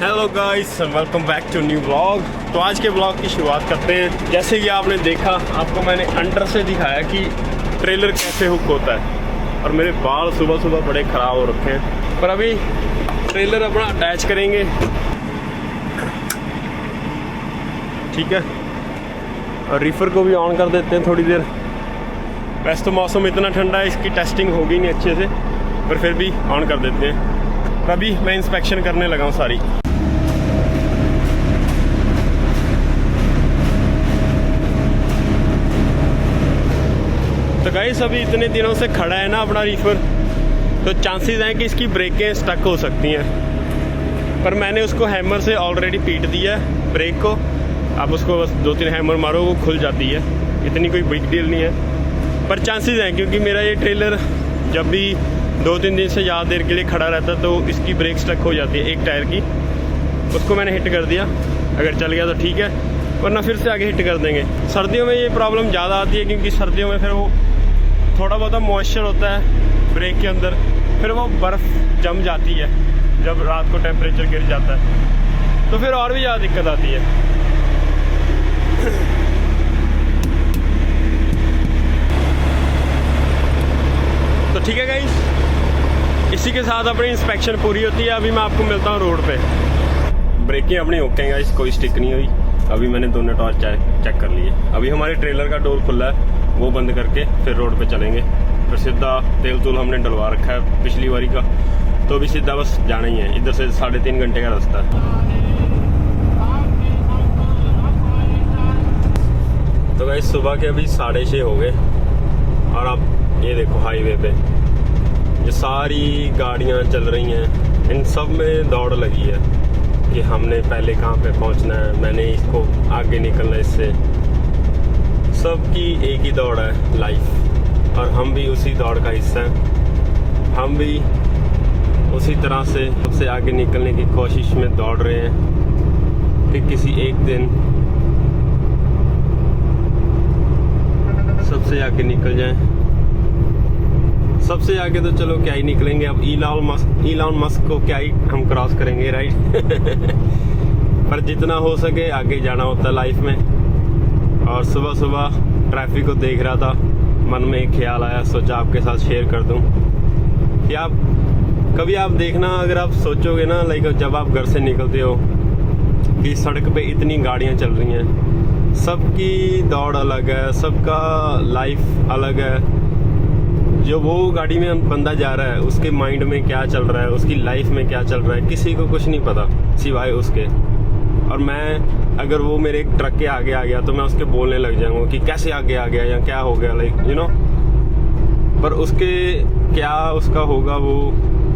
Hello guys, welcome back to new vlog. तो आज के व्लॉग की शुरुआत करते हैं। जैसे कि आपने देखा, आपको मैंने अंडर से दिखाया कि ट्रेलर कैसे हुक होता है, और मेरे बाल सुबह सुबह बड़े ख़राब हो रखे हैं। पर अभी ट्रेलर अपना अटैच करेंगे, ठीक है, और रीफर को भी ऑन कर देते हैं थोड़ी देर। वैसे तो मौसम इतना ठंडा है, इसकी टेस्टिंग होगी नहीं अच्छे से, पर फिर भी ऑन कर देते हैं। अभी मैं इंस्पेक्शन करने लगा हूँ सारी। तो गाइस, अभी इतने दिनों से खड़ा है ना अपना रीफर, तो चांसेस हैं कि इसकी ब्रेकें स्टक हो सकती हैं। पर मैंने उसको हैमर से ऑलरेडी पीट दिया है ब्रेक को। आप उसको बस 2-3 हैमर मारो, वो खुल जाती है, इतनी कोई बिग डील नहीं है। पर चांसेस हैं, क्योंकि मेरा ये ट्रेलर जब भी 2-3 दिन से ज़्यादा देर के लिए खड़ा रहता है तो इसकी ब्रेक स्टक हो जाती है एक टायर की। उसको मैंने हिट कर दिया, अगर चल गया तो ठीक है, वरना फिर से आगे हिट कर देंगे। सर्दियों में ये प्रॉब्लम ज़्यादा आती है, क्योंकि सर्दियों में फिर वो थोड़ा बहुत मॉइस्चर होता है ब्रेक के अंदर, फिर वो बर्फ़ जम जाती है जब रात को टेम्परेचर गिर जाता है, तो फिर और भी ज़्यादा दिक्कत आती है। तो ठीक है गाइस, इसी के साथ अपनी इंस्पेक्शन पूरी होती है। अभी मैं आपको मिलता हूँ रोड पे। ब्रेकें अपनी ओके हैं गाइस, कोई स्टिक नहीं हुई। अभी मैंने दोनों टॉर्च चेक कर लिए। अभी हमारे ट्रेलर का डोर खुला है, वो बंद करके फिर रोड पे चलेंगे। फिर सीधा तेल तूल हमने डलवा रखा है पिछली बारी का, तो अभी सीधा बस जाना ही है। इधर से 3.5 घंटे का रास्ता है। तो गाइस, सुबह के अभी 6:30 हो गए, और आप ये देखो हाईवे पे ये सारी गाड़ियाँ चल रही हैं। इन सब में दौड़ लगी है कि हमने पहले कहाँ पे पहुँचना है, मैंने इसको आगे निकलना है इससे। सबकी एक ही दौड़ है लाइफ, और हम भी उसी दौड़ का हिस्सा हैं। हम भी उसी तरह से सबसे आगे निकलने की कोशिश में दौड़ रहे हैं कि किसी एक दिन सबसे आगे निकल जाएं। सबसे आगे तो चलो क्या ही निकलेंगे, अब इलॉन मस्क को क्या ही हम क्रॉस करेंगे, राइट। पर जितना हो सके आगे जाना होता है लाइफ में। और सुबह सुबह ट्रैफिक को देख रहा था, मन में एक ख्याल आया, सोचा आपके साथ शेयर कर दूं कि आप देखना, अगर आप सोचोगे ना, लाइक जब आप घर से निकलते हो कि सड़क पे इतनी गाड़ियां चल रही हैं, सबकी दौड़ अलग है, सबका लाइफ अलग है। जो वो गाड़ी में बंदा जा रहा है, उसके माइंड में क्या चल रहा है, उसकी लाइफ में क्या चल रहा है, किसी को कुछ नहीं पता सिवाय उसके। और मैं अगर वो मेरे ट्रक के आगे आ गया तो मैं उसके बोलने लग जाऊंगा कि कैसे आगे आ गया या क्या हो गया, लाइक यू नो। पर उसके क्या उसका होगा, वो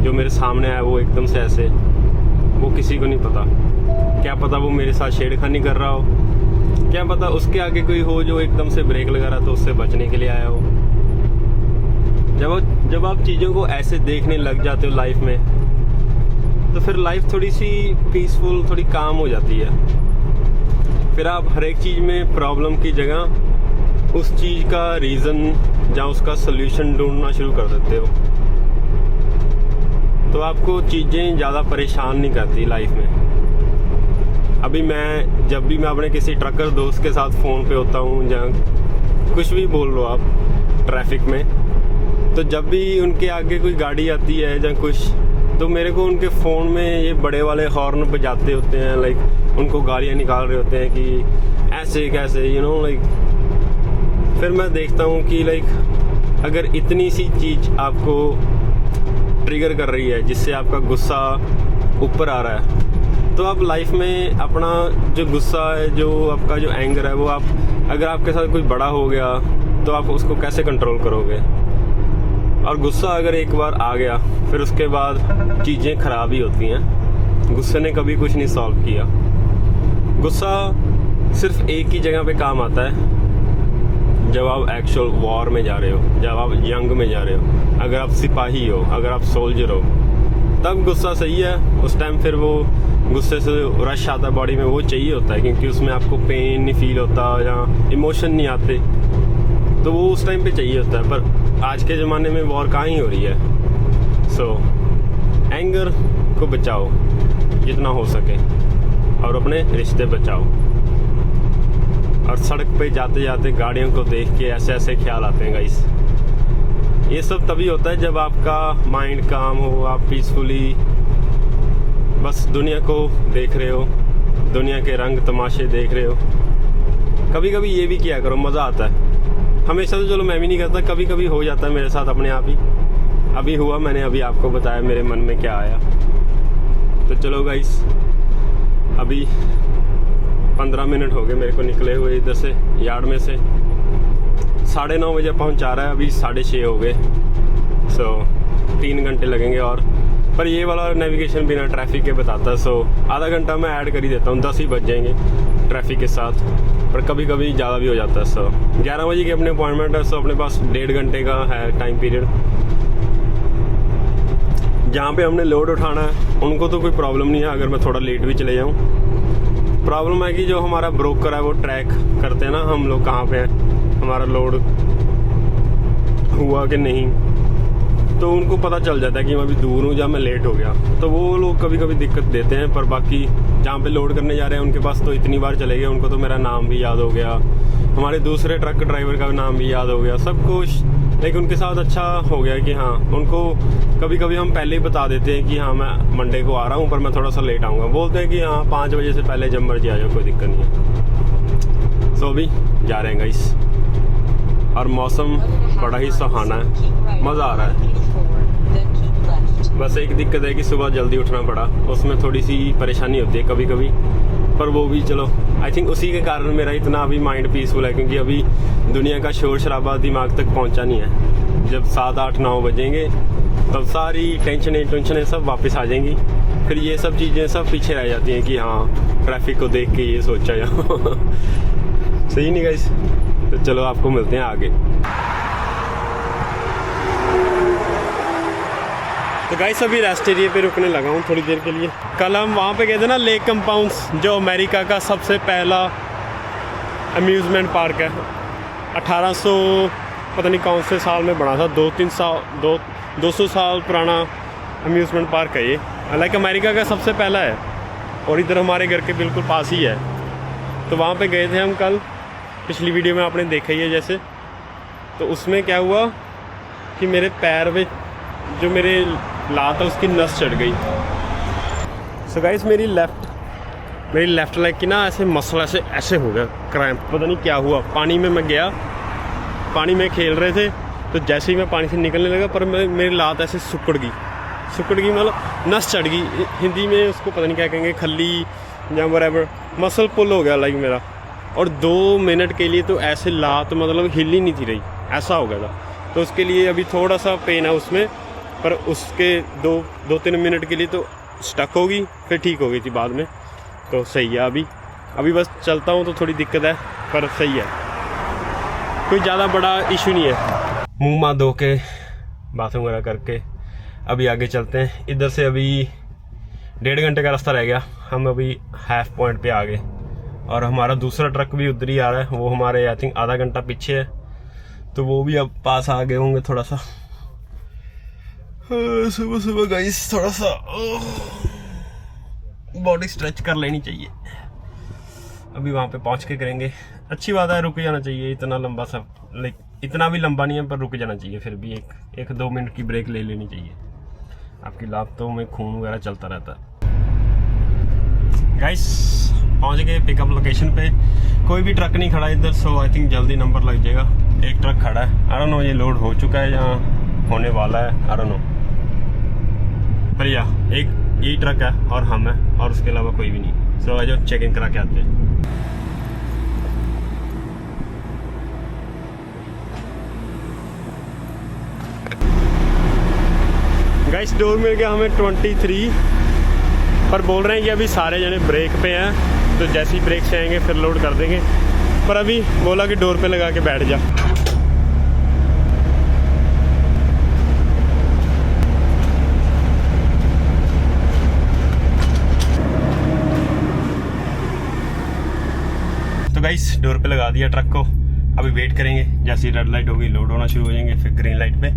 जो मेरे सामने आया वो एकदम से ऐसे, वो किसी को नहीं पता। क्या पता वो मेरे साथ छेड़खानी कर रहा हो, क्या पता उसके आगे कोई हो जो एकदम से ब्रेक लगा रहा तो उससे बचने के लिए आया हो। जब आप चीज़ों को ऐसे देखने लग जाते हो लाइफ में, तो फिर लाइफ थोड़ी सी पीसफुल, थोड़ी काम हो जाती है। फिर आप हर एक चीज़ में प्रॉब्लम की जगह उस चीज़ का रीज़न या उसका सल्यूशन ढूंढना शुरू कर देते हो, तो आपको चीज़ें ज़्यादा परेशान नहीं करती लाइफ में। अभी जब भी मैं अपने किसी ट्रकर दोस्त के साथ फ़ोन पे होता हूँ, या कुछ भी बोल लो आप ट्रैफिक में, तो जब भी उनके आगे कोई गाड़ी आती है या कुछ, तो मेरे को उनके फ़ोन में ये बड़े वाले हॉर्न बजाते होते हैं, लाइक उनको गालियाँ निकाल रहे होते हैं कि ऐसे कैसे, यू नो, लाइक। फिर मैं देखता हूँ कि लाइक अगर इतनी सी चीज़ आपको ट्रिगर कर रही है, जिससे आपका गुस्सा ऊपर आ रहा है, तो आप लाइफ में अपना जो गुस्सा है, जो आपका जो एंगर है, वो आप, अगर आपके साथ कुछ बड़ा हो गया तो आप उसको कैसे कंट्रोल करोगे। और गुस्सा अगर एक बार आ गया, फिर उसके बाद चीज़ें ख़राब ही होती हैं। गुस्से ने कभी कुछ नहीं सॉल्व किया। गुस्सा सिर्फ एक ही जगह पे काम आता है, जब आप एक्चुअल वॉर में जा रहे हो, जब आप जंग में जा रहे हो, अगर आप सिपाही हो, अगर आप सोल्जर हो, तब गुस्सा सही है। उस टाइम फिर वो गुस्से से रश आता है बॉडी में, वो चाहिए होता है, क्योंकि उसमें आपको पेन नहीं फील होता या इमोशन नहीं आते, तो वो उस टाइम पे चाहिए होता है। पर आज के ज़माने में वॉर कहाँ ही हो रही है। सो एंगर को बचाओ जितना हो सके और अपने रिश्ते बचाओ। और सड़क पे जाते जाते गाड़ियों को देख के ऐसे ऐसे ख्याल आते हैं गाइस। ये सब तभी होता है जब आपका माइंड काम हो, आप पीसफुली बस दुनिया को देख रहे हो, दुनिया के रंग तमाशे देख रहे हो। कभी कभी ये भी किया करो, मज़ा आता है। हमेशा तो चलो मैं भी नहीं करता, कभी कभी हो जाता है मेरे साथ अपने आप ही। अभी हुआ, मैंने अभी आपको बताया मेरे मन में क्या आया। तो चलो गाइस, अभी 15 मिनट हो गए मेरे को निकले हुए इधर से यार्ड में से। 9:30 बजे पहुंचा रहा है, अभी 6:30 हो गए। सो 3 घंटे लगेंगे और पर ये वाला नेविगेशन बिना ट्रैफिक के बताता है। सो आधा घंटा मैं ऐड कर ही देता हूँ, 10 ही बज जाएंगे ट्रैफिक के साथ, पर कभी कभी ज़्यादा भी हो जाता है। सो 11 बजे की अपने अपॉइंटमेंट है। सो अपने पास 1.5 घंटे का है टाइम पीरियड। जहाँ पे हमने लोड उठाना है उनको तो कोई प्रॉब्लम नहीं है अगर मैं थोड़ा लेट भी चले जाऊँ। प्रॉब्लम है कि जो हमारा ब्रोकर है वो ट्रैक करते हैं ना हम लोग कहाँ पे हैं, हमारा लोड हुआ कि नहीं, तो उनको पता चल जाता है कि मैं अभी दूर हूँ या मैं लेट हो गया, तो वो लोग कभी कभी दिक्कत देते हैं। पर बाकी जहाँ पे लोड करने जा रहे हैं उनके पास तो इतनी बार चले गए, उनको तो मेरा नाम भी याद हो गया, हमारे दूसरे ट्रक ड्राइवर का नाम भी याद हो गया, सब कुछ। लेकिन उनके साथ अच्छा हो गया कि हाँ, उनको कभी कभी हम पहले ही बता देते हैं कि हाँ मैं मंडे को आ रहा हूँ पर मैं थोड़ा सा लेट आऊँगा। बोलते हैं कि हाँ 5 बजे से पहले जब मर्जी आ जाओ, कोई दिक्कत नहीं है। सो अभी जा रहे हैं गाइस और मौसम बड़ा ही सुहाना है, मज़ा आ रहा है। बस एक दिक्कत है कि सुबह जल्दी उठना पड़ा, उसमें थोड़ी सी परेशानी होती है कभी कभी, पर वो भी चलो आई थिंक उसी के कारण मेरा इतना अभी माइंड पीसफुल है, क्योंकि अभी दुनिया का शोर शराबा दिमाग तक पहुंचा नहीं है। जब 7, 8, 9 बजेंगे तब सारी टेंशनें सब वापस आ जाएंगी। फिर ये सब चीज़ें सब पीछे रह जाती हैं कि हाँ ट्रैफिक को देख के ये सोचा जाओ। सही नहीं गाइस? तो चलो आपको मिलते हैं आगे। तो गाइस अभी रेस्ट एरिया पे रुकने लगा हूँ थोड़ी देर के लिए। कल हम वहाँ पे गए थे ना, लेक कंपाउंड्स, जो अमेरिका का सबसे पहला अम्यूज़मेंट पार्क है। 1800 पता नहीं कौन से साल में बना था, 200 साल पुराना अम्यूज़मेंट पार्क है ये। लाइक अमेरिका का सबसे पहला है और इधर हमारे घर के बिल्कुल पास ही है। तो वहाँ पे गए थे हम कल, पिछली वीडियो में आपने देखा ही है जैसे। तो उसमें क्या हुआ कि मेरे पैर में जो मेरे लात है उसकी नस चढ़ गई। सो गाइस मेरी लेफ्ट लेग की ना ऐसे मसल ऐसे हो गया क्रैम्प, पता नहीं क्या हुआ। पानी में मैं गया, पानी में खेल रहे थे, तो जैसे ही मैं पानी से निकलने लगा पर मेरी लात ऐसे सुकड़ गई मतलब नस चढ़ गई। हिंदी में उसको पता नहीं क्या कहेंगे, खल्ली या वरेवर, मसल पुल हो गया लाइक मेरा। और 2 मिनट के लिए तो ऐसे लात मतलब हिल ही नहीं थी रही, ऐसा हो गया था। तो उसके लिए अभी थोड़ा सा पेन है उसमें, पर उसके 2-3 मिनट के लिए तो स्टक होगी, फिर ठीक हो गई थी बाद में। तो सही है, अभी बस चलता हूँ तो थोड़ी दिक्कत है, पर सही है, कोई ज़्यादा बड़ा इशू नहीं है। मुँह माँ धो के बाथरूम वगैरह करके अभी आगे चलते हैं। इधर से अभी 1.5 घंटे का रास्ता रह गया, हम अभी हाफ पॉइंट पे आ गए और हमारा दूसरा ट्रक भी उधर ही आ रहा है, वो हमारे आई थिंक आधा घंटा पीछे है, तो वो भी अब पास आ गए होंगे। थोड़ा सा सुबह गाइस थोड़ा सा बॉडी स्ट्रेच कर लेनी चाहिए। अभी वहाँ पे पहुँच के करेंगे। अच्छी बात है, रुक जाना चाहिए, इतना लंबा सा लाइक इतना भी लंबा नहीं है पर रुक जाना चाहिए। फिर भी 1-2 मिनट की ब्रेक ले लेनी चाहिए, आपकी लातों में खून वगैरह चलता रहता है। गाइस पहुँच गए पिकअप लोकेशन पे, कोई भी ट्रक नहीं खड़ा इधर, सो आई थिंक जल्दी नंबर लग जाएगा। एक ट्रक खड़ा है, आई डोंट नो ये लोड हो चुका है या होने वाला है, आई डोंट नो, पर या एक यही ट्रक है और हम है और उसके अलावा कोई भी नहीं। सो आज चेक इन करा के आते हैं। गाइस डोर मिल गया हमें 23, पर बोल रहे हैं कि अभी सारे जने ब्रेक पे हैं, तो जैसे ही ब्रेक से आएंगे फिर लोड कर देंगे। पर अभी बोला कि डोर पे लगा के बैठ जा। तो गाइस डोर पे लगा दिया ट्रक को, अभी वेट करेंगे, जैसे ही रेड लाइट होगी लोड होना शुरू हो जाएंगे, फिर ग्रीन लाइट पे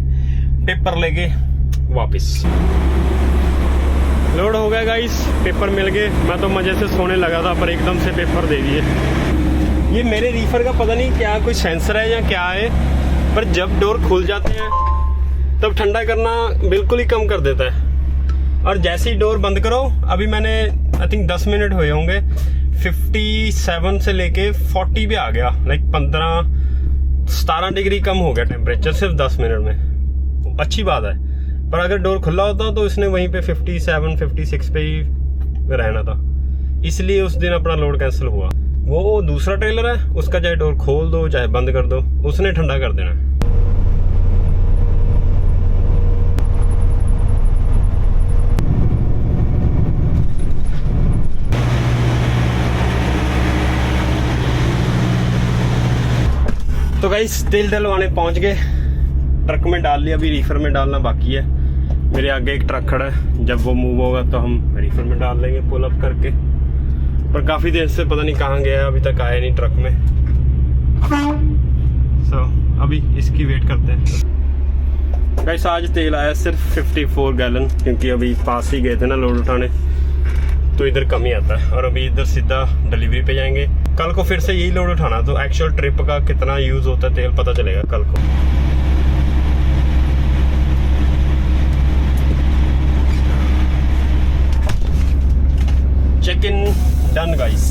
पेपर लेके वापस। लोड हो है गाइस, पेपर मिल गए। मैं तो मज़े से सोने लगा था पर एकदम से पेपर दे दिए। ये मेरे रीफर का पता नहीं क्या कोई सेंसर है या क्या है, पर जब डोर खुल जाते हैं तब ठंडा करना बिल्कुल ही कम कर देता है। और जैसे ही डोर बंद करो, अभी मैंने आई थिंक 10 मिनट हुए होंगे, 57 से लेके 40 पे आ गया। लाइक 17 डिग्री कम हो गया टेम्परेचर सिर्फ 10 मिनट में। अच्छी बात है। पर अगर डोर खुला होता तो इसने वहीं पे 57 56 पे ही रहना था, इसलिए उस दिन अपना लोड कैंसिल हुआ। वो दूसरा ट्रेलर है, उसका चाहे डोर खोल दो चाहे बंद कर दो, उसने ठंडा कर देना। तो गाइस तेल डलवाने पहुंच गए, ट्रक में डाल लिया, अभी रीफर में डालना बाकी है। मेरे आगे एक ट्रक खड़ा है, जब वो मूव होगा तो हम रीफर में डाल लेंगे पुल अप करके। पर काफ़ी देर से पता नहीं कहाँ गया है, अभी तक आया नहीं ट्रक में। अभी इसकी वेट करते हैं। गाइस आज तेल आया सिर्फ 54 गैलन, क्योंकि अभी पास ही गए थे ना लोड उठाने, तो इधर कम ही आता है। और अभी इधर सीधा डिलीवरी पे जाएंगे। कल को फिर से यही लोड उठाना, तो एक्चुअल ट्रिप का कितना यूज़ होता है तेल पता चलेगा कल को। Check in done guys.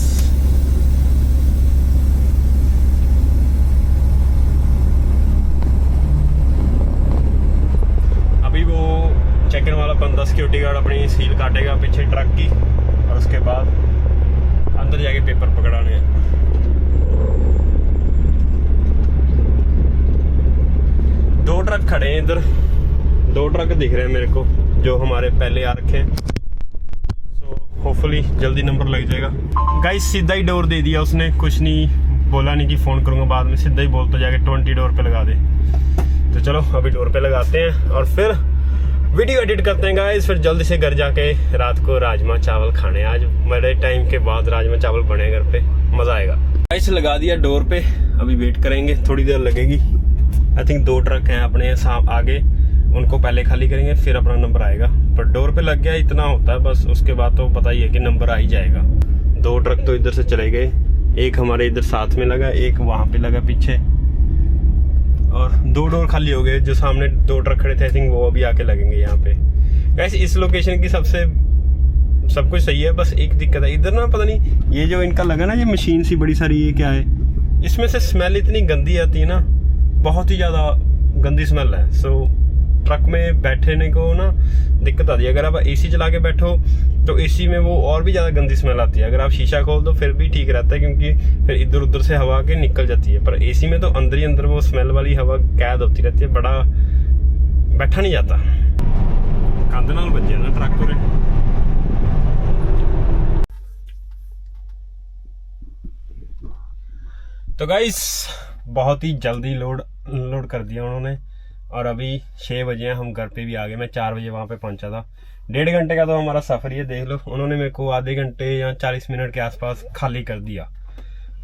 अभी वो चेक इन वाला बंदा सिक्योरिटी गार्ड अपनी सील काटेगा पीछे ट्रक की, और उसके बाद अंदर जाके पेपर पकड़ाने हैं। दो ट्रक खड़े हैं इधर, 2 ट्रक दिख रहे हैं मेरे को जो हमारे पहले आ रखे हैं। होपफुली जल्दी नंबर लग जाएगा। गाइस सीधा ही डोर दे दिया उसने, कुछ नहीं बोला, नहीं कि फ़ोन करूँगा बाद में, सीधा ही बोलता जाके 20 डोर पे लगा दे। तो चलो अभी डोर पे लगाते हैं और फिर वीडियो एडिट करते हैं गाइस। फिर जल्दी से घर जाके रात को राजमा चावल खाने। आज बड़े टाइम के बाद राजमा चावल बने घर पे, मज़ा आएगा। गाइस लगा दिया डोर पे, अभी वेट करेंगे, थोड़ी देर लगेगी। आई थिंक 2 ट्रक हैं अपने साथ आगे, उनको पहले खाली करेंगे फिर अपना नंबर आएगा। पर डोर पे लग गया इतना होता है बस, उसके बाद तो पता ही है कि नंबर आ ही जाएगा। 2 ट्रक तो इधर से चले गए, एक हमारे इधर साथ में लगा, एक वहाँ पे लगा पीछे, और 2 डोर खाली हो गए। जो सामने 2 ट्रक खड़े थे आई थिंक वो अभी आके लगेंगे यहाँ पे। वैसे इस लोकेशन की सब कुछ सही है, बस एक दिक्कत है इधर ना, पता नहीं ये जो इनका लगा ना ये मशीन सी बड़ी सारी, ये क्या है, इसमें से स्मेल इतनी गंदी आती है ना, बहुत ही ज़्यादा गंदी स्मेल है। सो ट्रक में बैठने को ना दिक्कत आती है। अगर आप एसी चला के बैठो तो एसी में वो और भी ज़्यादा गंदी स्मेल आती है। अगर आप शीशा खोल दो फिर भी ठीक रहता है, क्योंकि फिर इधर उधर से हवा के निकल जाती है। पर एसी में तो अंदर ही अंदर वो स्मेल वाली हवा कैद होती रहती है, बड़ा बैठा नहीं जाता। कंध नाल बजे ना ट्रक पूरे। तो गाइस बहुत ही जल्दी लोड कर दिया उन्होंने, और अभी 6 बजे हैं, हम घर पे भी आ गए। मैं 4 बजे वहाँ पे पहुँचा था। 1.5 घंटे का तो हमारा सफ़र ये देख लो, उन्होंने मेरे को आधे घंटे या 40 मिनट के आसपास खाली कर दिया।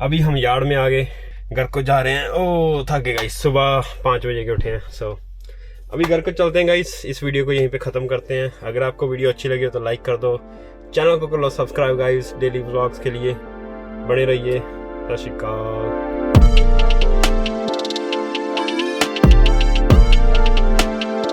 अभी हम यार्ड में आ गए, घर को जा रहे हैं। ओ थक गए गाइस, सुबह 5 बजे के उठे हैं। सो अभी घर को चलते हैं गाइस। इस वीडियो को यहीं पे ख़त्म करते हैं। अगर आपको वीडियो अच्छी लगी हो तो लाइक कर दो, चैनल को कर लो सब्सक्राइब गाइस। डेली व्लॉग्स के लिए बने रहिए। सत श्री अकाल।